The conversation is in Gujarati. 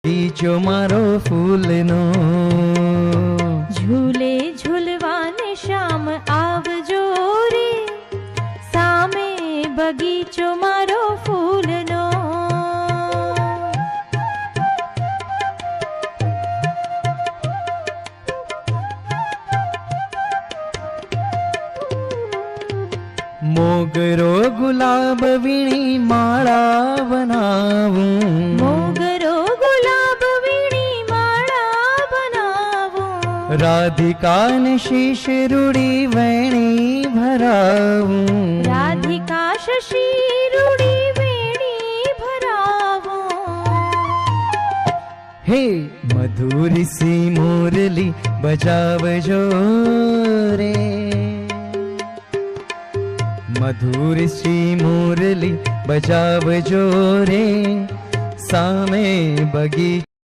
બગીચો મારો ફૂલનો ઝૂલે ઝૂલવાને શામ આવજો રે, સામે બગીચો મારો ફૂલનો. મોગરો ગુલાબ વીણી માળા બનાવું, મોગરો ગુલાબ વીણી માળા બનાવું, રાધિકાને શીશ રૂડી વેણી ભરાવું, રાધિકા શશી રૂડી વેણી ભરાવું. હે મધુરી સી મુરલી બજાવજો રે, મધુર શ્રી મુરલી બજાવજો રે, સામે બગીચો